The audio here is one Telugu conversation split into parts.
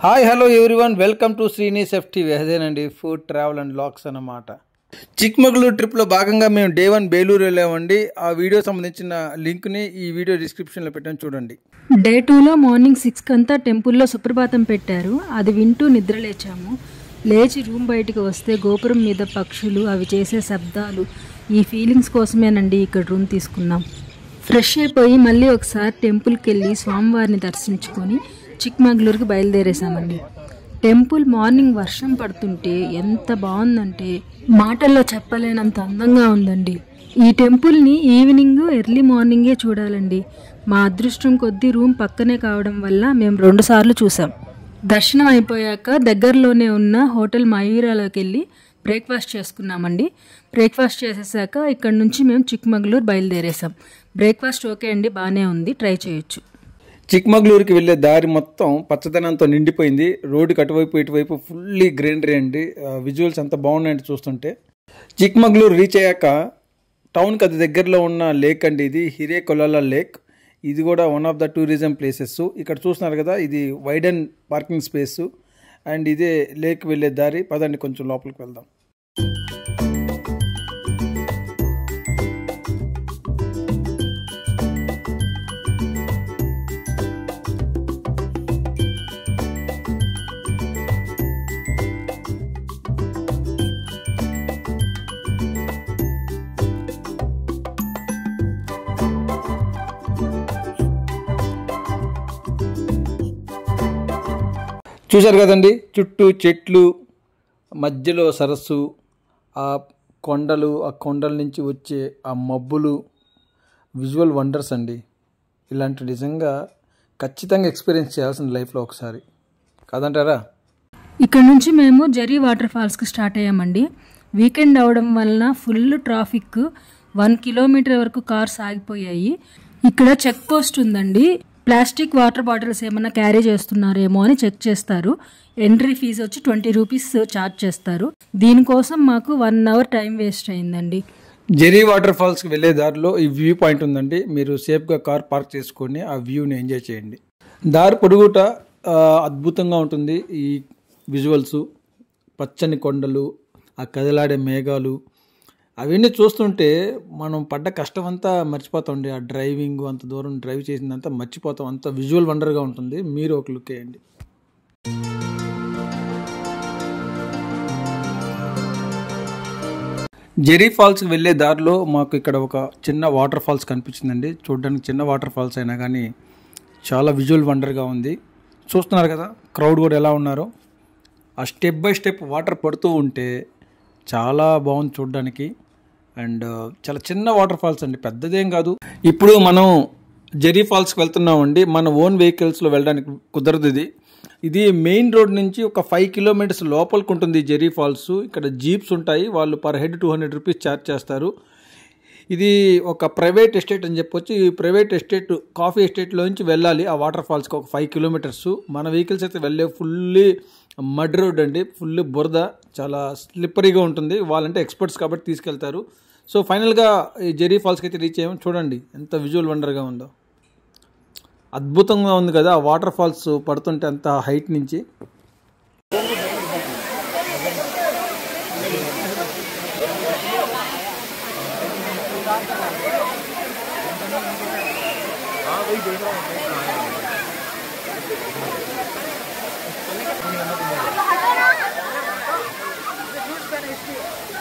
Hi hello everyone, welcome to Srini's FTV. అదేనండి ఫుడ్ ట్రావెల్ అండ్ లాక్స్ అన్నమాట. చిక్మగళూరు ట్రిప్లో భాగంగా మేము డే 1 బేలూరు వెళ్ళామండి. ఆ వీడియో సంబంధించిన లింక్ని ఈ వీడియో డిస్క్రిప్షన్లో పెట్టాను, చూడండి. డే 2లో మార్నింగ్ 6 కంతా టెంపుల్లో సుప్రభాతం పెట్టారు. అది వింటూ నిద్రలేచాము. లేచి రూమ్ బయటికి వస్తే గోపురం మీద పక్షులు, అవి చేసే శబ్దాలు, ఈ ఫీలింగ్స్ కోసమేనండి ఇక్కడ రూమ్ తీసుకున్నాం. ఫ్రెష్ అయిపోయి మళ్ళీ ఒకసారి టెంపుల్కి వెళ్ళి స్వామివారిని దర్శించుకొని చిక్మగళూరుకి బయలుదేరేసామండి. టెంపుల్ మార్నింగ్ వర్షం పడుతుంటే ఎంత బాగుందంటే మాటల్లో చెప్పలేనంత అందంగా ఉందండి. ఈ టెంపుల్ని ఈవినింగ్ ఎర్లీ మార్నింగే చూడాలండి. మా అదృష్టం కొద్దీ రూమ్ పక్కనే కావడం వల్ల మేము 2 సార్లు చూసాం. దర్శనం అయిపోయాక దగ్గరలోనే ఉన్న హోటల్ మయూరాలోకి వెళ్ళి బ్రేక్ఫాస్ట్ చేసుకున్నామండి. బ్రేక్ఫాస్ట్ చేసేసాక ఇక్కడ నుంచి మేము చిక్మగళూరు బయలుదేరేసాం. బ్రేక్ఫాస్ట్ ఓకే అండి, బాగానే ఉంది, ట్రై చేయొచ్చు. చిక్మగళూరుకి వెళ్ళే దారి మొత్తం పచ్చదనంతో నిండిపోయింది. రోడ్డుకి అటువైపు ఇటువైపు ఫుల్లీ గ్రీనరీ అండి. విజువల్స్ ఎంత బాగున్నాయంటే చూస్తుంటే. చిక్మగళూరు రీచ్ అయ్యాక టౌన్కి అది దగ్గరలో ఉన్న లేక్ అండి, ఇది హిరేకొలాల లేక్. ఇది కూడా one of the tourism places. ఇక్కడ చూస్తున్నారు కదా, ఇది వైడెన్ పార్కింగ్ స్పేస్ అండ్ ఇదే లేక్ వెళ్ళే దారి. పదండి కొంచెం లోపలికి వెళ్దాం. చూశారు కదండి, చుట్టూ చెట్లు, మధ్యలో సరస్సు, ఆ కొండలు, ఆ కొండల నుంచి వచ్చే ఆ మబ్బులు, విజువల్ వండర్స్ అండి. ఇలాంటి నిజంగా ఖచ్చితంగా ఎక్స్పీరియన్స్ చేయాల్సిన లైఫ్లో ఒకసారి, కాదంటారా? ఇక్కడ నుంచి మేము జరీ వాటర్ ఫాల్స్కి స్టార్ట్ అయ్యామండి. వీకెండ్ అవడం వలన ఫుల్ ట్రాఫిక్, 1 కిలోమీటర్ వరకు కార్స్ ఆగిపోయాయి. ఇక్కడ చెక్ పోస్ట్ ఉందండి. ప్లాస్టిక్ వాటర్ బాటిల్స్ ఏమైనా క్యారీ చేస్తున్నారేమో అని చెక్ చేస్తారు. ఎంట్రీ ఫీజు వచ్చి 20 రూపీస్ ఛార్జ్ చేస్తారు. దీనికోసం మాకు 1 అవర్ టైం వేస్ట్ అయిందండి. జెరీ వాటర్ ఫాల్స్కి వెళ్ళే దారిలో ఈ వ్యూ పాయింట్ ఉందండి. మీరు సేఫ్గా కార్ పార్క్ చేసుకొని ఆ వ్యూని ఎంజాయ్ చేయండి. దారి పొడుగుట అద్భుతంగా ఉంటుంది. ఈ విజువల్స్, పచ్చని కొండలు, ఆ కదలాడే మేఘాలు, అవన్నీ చూస్తుంటే మనం పడ్డ కష్టం అంతా మర్చిపోతామండి. ఆ డ్రైవింగ్, అంత దూరం డ్రైవ్ చేసిందంతా మర్చిపోతాం. అంత విజువల్ వండర్గా ఉంటుంది. మీరు ఒక లుక్ వేయండి. జెరీ ఫాల్స్కి వెళ్ళే దారిలో మాకు ఇక్కడ ఒక చిన్న వాటర్ ఫాల్స్ కనిపించిందండి. చూడడానికి చిన్న వాటర్ ఫాల్స్ అయినా కానీ చాలా విజువల్ వండర్గా ఉంది. చూస్తున్నారు కదా క్రౌడ్ కూడా ఎలా ఉన్నారో. ఆ స్టెప్ బై స్టెప్ వాటర్ పడుతూ ఉంటే చాలా బాగుంది చూడడానికి. అండ్ చాలా చిన్న వాటర్ ఫాల్స్ అండి, పెద్దదేం కాదు. ఇప్పుడు మనం జెరీ ఫాల్స్కి వెళ్తున్నామండి. మన ఓన్ వెహికల్స్లో వెళ్ళడానికి కుదరదు. ఇది మెయిన్ రోడ్ నుంచి ఒక 5 కిలోమీటర్స్ లోపలికి ఉంటుంది జెరీ ఫాల్స్. ఇక్కడ జీప్స్ ఉంటాయి, వాళ్ళు పర్ హెడ్ 200 రూపీస్ ఛార్జ్ చేస్తారు. ఇది ఒక ప్రైవేట్ ఎస్టేట్ అని చెప్పొచ్చు. ఈ ప్రైవేట్ ఎస్టేట్, కాఫీ ఎస్టేట్లోంచి వెళ్ళాలి ఆ వాటర్ ఫాల్స్కి ఒక 5 కిలోమీటర్స్. మన వెహికల్స్ అయితే వెళ్ళే ఫుల్లీ మడ్ రోడ్ అండి, ఫుల్ బురద, చాలా స్లిప్పరీగా ఉంటుంది. వాళ్ళంటే ఎక్స్పర్ట్స్ కాబట్టి తీసుకెళ్తారు. సో ఫైనల్గా ఈ జెరీ ఫాల్స్కి అయితే రీచ్ అయ్యాము. చూడండి ఎంత విజువల్ వండర్గా ఉందో, అద్భుతంగా ఉంది కదా ఆ వాటర్ ఫాల్స్ పడుతుంటే అంత హైట్ నుంచి.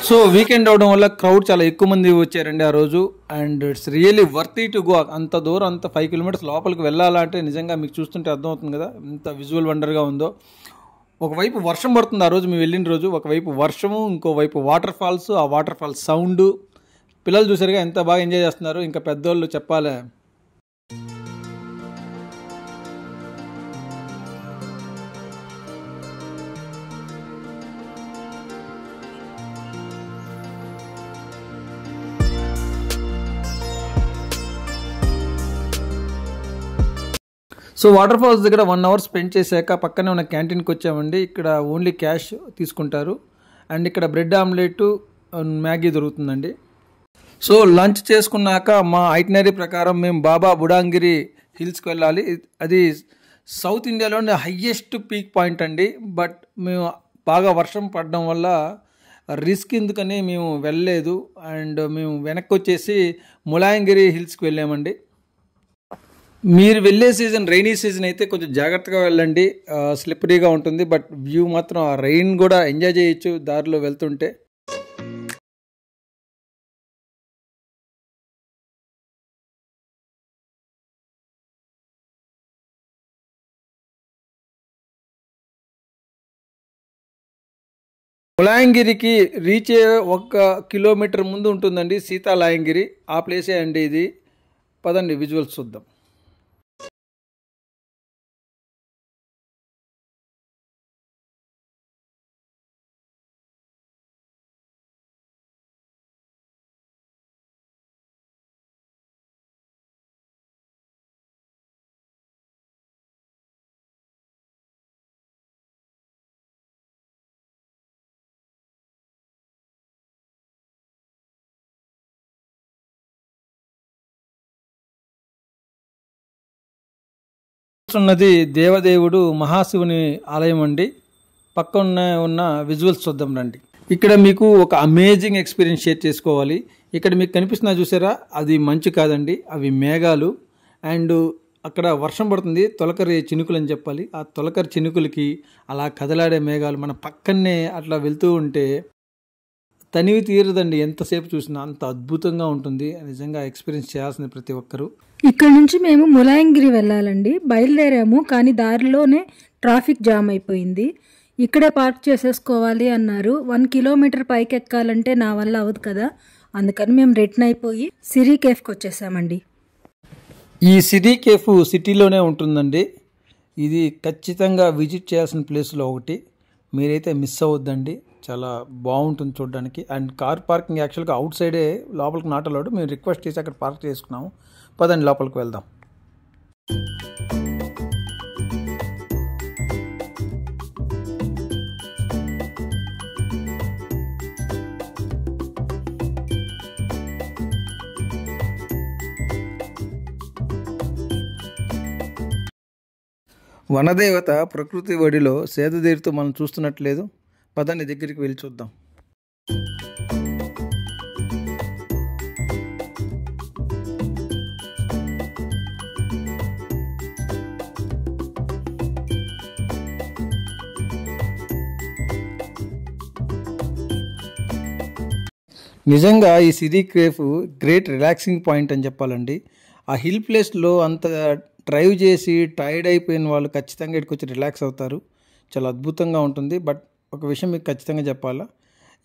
సో వీకెండ్ అవడం వల్ల క్రౌడ్ చాలా ఎక్కువ మంది వచ్చారండి ఆ రోజు. And it's really worth it to go. అంత దూరం, అంత 5 కిలోమీటర్స్ లోపలికి వెళ్ళాలంటే నిజంగా మీకు చూస్తుంటే అర్థమవుతుంది కదా ఎంత విజువల్ వండర్గా ఉందో. ఒకవైపు వర్షం పడుతుంది ఆ రోజు మేము వెళ్ళిన రోజు, ఒకవైపు వర్షము, ఇంకోవైపు వాటర్ ఫాల్స్, ఆ వాటర్ ఫాల్స్ సౌండ్. పిల్లలు చూసారుగా ఎంత బాగా ఎంజాయ్ చేస్తున్నారు, ఇంకా పెద్దోళ్ళు చెప్పాలే. సో వాటర్ ఫాల్స్ దగ్గర 1 అవర్ స్పెండ్ చేశాక పక్కనే ఉన్న క్యాంటీన్కి వచ్చామండి. ఇక్కడ ఓన్లీ క్యాష్ తీసుకుంటారు. అండ్ ఇక్కడ బ్రెడ్ ఆమ్లెట్, మ్యాగీ దొరుకుతుందండి. సో లంచ్ చేసుకున్నాక మా ఐటినరీ ప్రకారం మేము బాబా బుడాంగిరి హిల్స్కి వెళ్ళాలి. అది సౌత్ ఇండియాలోనే హయ్యెస్ట్ పీక్ పాయింట్ అండి. బట్ మేము బాగా వర్షం పడడం వల్ల రిస్క్ ఎందుకని మేము వెళ్ళలేదు. అండ్ మేము వెనక్కి వచ్చేసి ములాయంగిరి హిల్స్కి వెళ్ళామండి. మీరు వెళ్ళే సీజన్ రైనీ సీజన్ అయితే కొంచెం జాగ్రత్తగా వెళ్ళండి, స్లిప్పరీగా ఉంటుంది. బట్ వ్యూ మాత్రం ఆ రైన్ కూడా ఎంజాయ్ చేయొచ్చు దారిలో వెళ్తుంటే. ములాయంగిరికి రీచ్ అయ్యే 1 కిలోమీటర్ ముందు ఉంటుందండి సీతాలాయంగిరి. ఆ ప్లేసే అండి ఇది. పదండి విజువల్స్ చూద్దాం. ఉన్నది దేవదేవుడు మహాశివుని ఆలయం అండి. పక్కన ఉన్న విజువల్స్ చూద్దాం రండి. ఇక్కడ మీకు ఒక అమేజింగ్ ఎక్స్పీరియన్స్ షేర్ చేసుకోవాలి. ఇక్కడ మీకు కనిపిస్తున్నా చూసారా, అది మంచు కాదండి, అవి మేఘాలు. అండ్ అక్కడ వర్షం పడుతుంది, తొలకరి చినుకులు అని చెప్పాలి. ఆ తొలకరి చినుకులకి అలా కదలాడే మేఘాలు మన పక్కనే అట్లా వెళ్తూ ఉంటే తనివి తీరదండి. ఎంతసేపు చూసినా అంత అద్భుతంగా ఉంటుంది. నిజంగా ఎక్స్పీరియన్స్ చేయాల్సింది ప్రతి ఒక్కరూ. ఇక్కడ నుంచి మేము ములాయంగిరి వెళ్ళాలండి. బయలుదేరాము, కానీ దారిలోనే ట్రాఫిక్ జామ్ అయిపోయింది. ఇక్కడే పార్క్ చేసేసుకోవాలి అన్నారు. 1 కిలోమీటర్ పైకి ఎక్కాలంటే నా వల్ల అవ్వదు కదా, అందుకని మేము రిటర్న్ అయిపోయి సిరీ కేఫ్కి వచ్చేసామండి. ఈ సిరీ కేఫ్ సిటీలోనే ఉంటుందండి. ఇది ఖచ్చితంగా విజిట్ చేయాల్సిన ప్లేస్లో ఒకటి. మీరైతే మిస్ అవ్వద్దండి, చాలా బాగుంటుంది చూడడానికి. అండ్ కార్ పార్కింగ్ యాక్చువల్గా అవుట్ సైడే, లోపలికి నాట్ అలౌడ్. మేము రిక్వెస్ట్ చేసి అక్కడ పార్క్ చేసుకున్నాము. పదండి లోపలికి వెళ్దాం. వనదేవత ప్రకృతి ఒడిలో సేదతీరుతూ మనం చూస్తున్నట్లేదు. పదండి దగ్గరికి వెళ్ళి చూద్దాం. నిజంగా ఈ సిరీ కేఫ్ గ్రేట్ రిలాక్సింగ్ పాయింట్ అని చెప్పాలండి. ఆ హిల్ ప్లేస్లో అంత డ్రైవ్ చేసి టైర్డ్ అయిపోయిన వాళ్ళు ఖచ్చితంగా ఇక్కడికి వచ్చి రిలాక్స్ అవుతారు. చాలా అద్భుతంగా ఉంటుంది. బట్ ఒక విషయం మీకు ఖచ్చితంగా చెప్పాలా,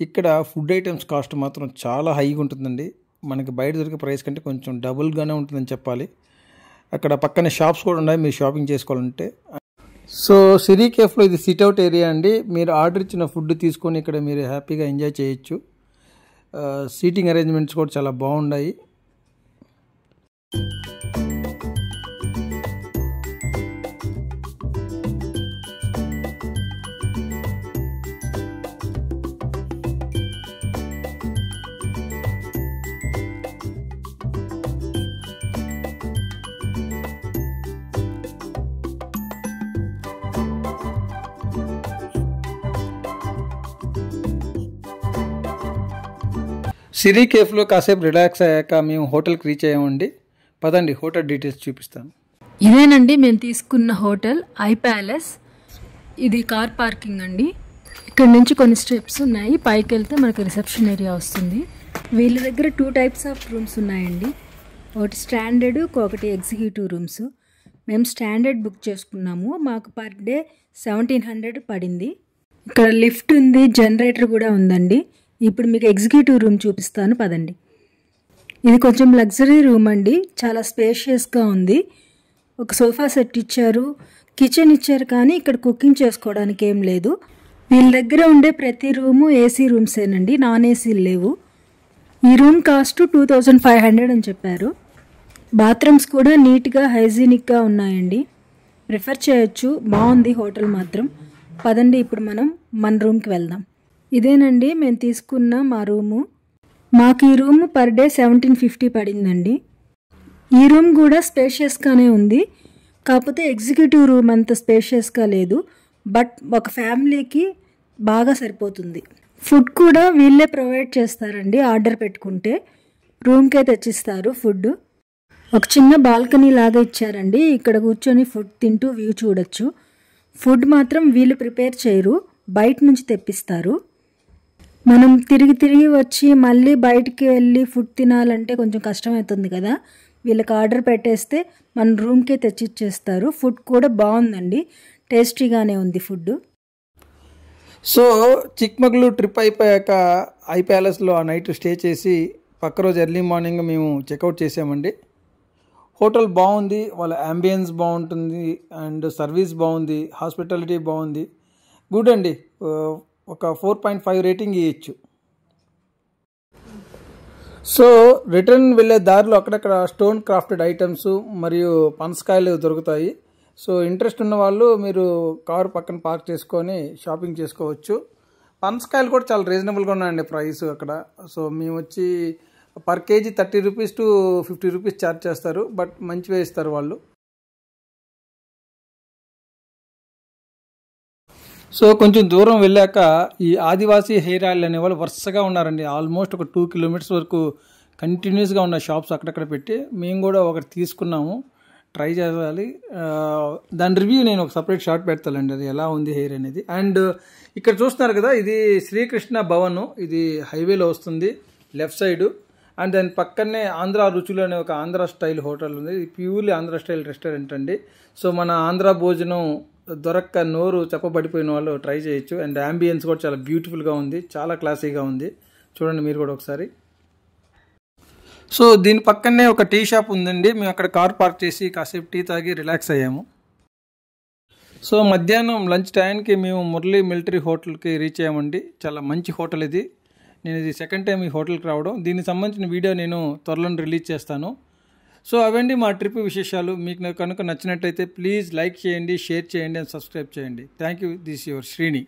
ఇక్కడ ఫుడ్ ఐటమ్స్ కాస్ట్ మాత్రం చాలా హైగా ఉంటుందండి. మనకి బయట దొరికే ప్రైస్ కంటే కొంచెం డబుల్గానే ఉంటుందని చెప్పాలి. అక్కడ పక్కనే షాప్స్ కూడా ఉన్నాయి మీరు షాపింగ్ చేసుకోవాలంటే. సో సిరీ కేఫ్లో ఇది సిట్అవుట్ ఏరియా అండి. మీరు ఆర్డర్ ఇచ్చిన ఫుడ్ తీసుకొని ఇక్కడ మీరు హ్యాపీగా ఎంజాయ్ చేయొచ్చు. సీటింగ్ అరేంజ్మెంట్స్ కూడా చాలా బాగున్నాయి. సిరీ కేఫ్లో కాసేపు రిలాక్స్ అయ్యాక మేము హోటల్కి రీచ్ అయ్యామండి. పదండి హోటల్ డీటెయిల్స్ చూపిస్తాను. ఇదేనండి మేము తీసుకున్న హోటల్ ఐ ప్యాలెస్. ఇది కార్ పార్కింగ్ అండి. ఇక్కడ నుంచి కొన్ని స్టెప్స్ ఉన్నాయి, పైకి వెళ్తే మనకు రిసెప్షన్ ఏరియా వస్తుంది. వీళ్ళ దగ్గర 2 టైప్స్ ఆఫ్ రూమ్స్ ఉన్నాయండి. ఒకటి స్టాండర్డ్, ఒకటి ఎగ్జిక్యూటివ్ రూమ్స్. మేము స్టాండర్డ్ బుక్ చేసుకున్నాము. మాకు పర్ డే 1700 పడింది. ఇక్కడ లిఫ్ట్ ఉంది, జనరేటర్ కూడా ఉందండి. ఇప్పుడు మీకు ఎగ్జిక్యూటివ్ రూమ్ చూపిస్తాను పదండి. ఇది కొంచెం లగ్జరీ రూమ్ అండి, చాలా స్పేషియస్గా ఉంది. ఒక సోఫా సెట్ ఇచ్చారు, కిచెన్ ఇచ్చారు, కానీ ఇక్కడ కుకింగ్ చేసుకోవడానికి ఏం లేదు. వీళ్ళ దగ్గర ఉండే ప్రతి రూము ఏసీ రూమ్సేనండి, నాన్ ఏసీలు లేవు. ఈ రూమ్ కాస్ట్ 2500 అని చెప్పారు. బాత్రూమ్స్ కూడా నీట్గా హైజీనిక్గా ఉన్నాయండి, ప్రిఫర్ చేయొచ్చు. బాగుంది హోటల్ మాత్రం. పదండి ఇప్పుడు మనం మన రూమ్కి వెళ్దాం. ఇదేనండి మేము తీసుకున్న మా రూము. మాకు ఈ రూమ్ పర్ డే 1750 పడిందండి. ఈ రూమ్ కూడా స్పేషియస్గానే ఉంది. కాకపోతే ఎగ్జిక్యూటివ్ రూమ్ అంత స్పేషియస్గా లేదు, బట్ ఒక ఫ్యామిలీకి బాగా సరిపోతుంది. ఫుడ్ కూడా వీళ్ళే ప్రొవైడ్ చేస్తారండి. ఆర్డర్ పెట్టుకుంటే రూమ్కే తెచ్చిస్తారు ఫుడ్. ఒక చిన్న బాల్కనీ లాగా ఇచ్చారండి, ఇక్కడ కూర్చొని ఫుడ్ తింటూ వ్యూ చూడొచ్చు. ఫుడ్ మాత్రం వీళ్ళు ప్రిపేర్ చేయరు, బయట నుంచి తెప్పిస్తారు. మనం తిరిగి వచ్చి మళ్ళీ బయటికి వెళ్ళి ఫుడ్ తినాలంటే కొంచెం కష్టమవుతుంది కదా. వీళ్ళకి ఆర్డర్ పెట్టేస్తే మన రూమ్కే తెచ్చిచ్చేస్తారు. ఫుడ్ కూడా బాగుందండి, టేస్టీగానే ఉంది ఫుడ్. సో చిక్మగళూరు ట్రిప్ అయిపోయాక ఐ ప్యాలెస్లో ఆ నైట్ స్టే చేసి పక్క రోజు ఎర్లీ మార్నింగ్ మేము చెక్అవుట్ చేసామండి. హోటల్ బాగుంది, వాళ్ళ అంబియన్స్ బాగుంటుంది అండ్ సర్వీస్ బాగుంది, హాస్పిటాలిటీ బాగుంది, గుడ్ అండి. ఒక 4.5 రేటింగ్ ఇవ్వచ్చు. సో రిటర్న్ వెళ్ళే దారిలో అక్కడక్కడ స్టోన్ క్రాఫ్టెడ్ ఐటమ్స్ మరియు పనసకాయలు దొరుకుతాయి. సో ఇంట్రెస్ట్ ఉన్న వాళ్ళు మీరు కారు పక్కన పార్క్ చేసుకొని షాపింగ్ చేసుకోవచ్చు. పనసకాయలు కూడా చాలా రీజనబుల్గా ఉన్నాయండి ప్రైస్ అక్కడ. సో మేము వచ్చి per KG 30 rupees to 50 rupees charge చేస్తారు, బట్ మంచివే ఇస్తారు వాళ్ళు. సో కొంచెం దూరం వెళ్ళాక ఈ ఆదివాసీ హెయిర్ ఆయిల్ అనేవాళ్ళు వరుసగా ఉన్నారండి. ఆల్మోస్ట్ ఒక 2 కిలోమీటర్స్ వరకు కంటిన్యూస్గా ఉన్న షాప్స్ అక్కడక్కడ పెట్టి మేము కూడా ఒకటి తీసుకున్నాము, ట్రై చేయాలి. దాని రివ్యూ నేను ఒక సపరేట్ షార్ట్ పెడతానండి, అది ఎలా ఉంది హెయిర్ అనేది. అండ్ ఇక్కడ చూస్తున్నారు కదా, ఇది శ్రీకృష్ణ భవన్, ఇది హైవేలో వస్తుంది లెఫ్ట్ సైడు. అండ్ దాని పక్కనే ఆంధ్ర రుచులు అనే ఒక ఆంధ్ర స్టైల్ హోటల్ ఉంది. ఇది ప్యూర్లీ ఆంధ్ర స్టైల్ రెస్టారెంట్ అండి. సో మన ఆంధ్ర భోజనం దొరక్క నోరు చెప్పబడిపోయిన వాళ్ళు ట్రై చేయొచ్చు. అండ్ అంబియన్స్ కూడా చాలా బ్యూటిఫుల్గా ఉంది, చాలా క్లాసీగా ఉంది. చూడండి మీరు కూడా ఒకసారి. సో దీని పక్కనే ఒక టీ షాప్ ఉందండి. మేము అక్కడ కార్ పార్క్ చేసి కాసేపు టీ తాగి రిలాక్స్ అయ్యాము. సో మధ్యాహ్నం లంచ్ టైంకి మేము మురళీ మిలిటరీ హోటల్కి రీచ్ అయ్యామండి. చాలా మంచి హోటల్ ఇది. నేను ఇది సెకండ్ టైం ఈ హోటల్కి రావడం. దీనికి సంబంధించిన వీడియో నేను త్వరలో రిలీజ్ చేస్తాను. సో అవండి మా ట్రిప్ విశేషాలు. మీకు కనుక నచ్చినట్టయితే ప్లీజ్ లైక్ చేయండి, షేర్ చేయండి అండ్ సబ్స్క్రైబ్ చేయండి. Thank you. This your Srini.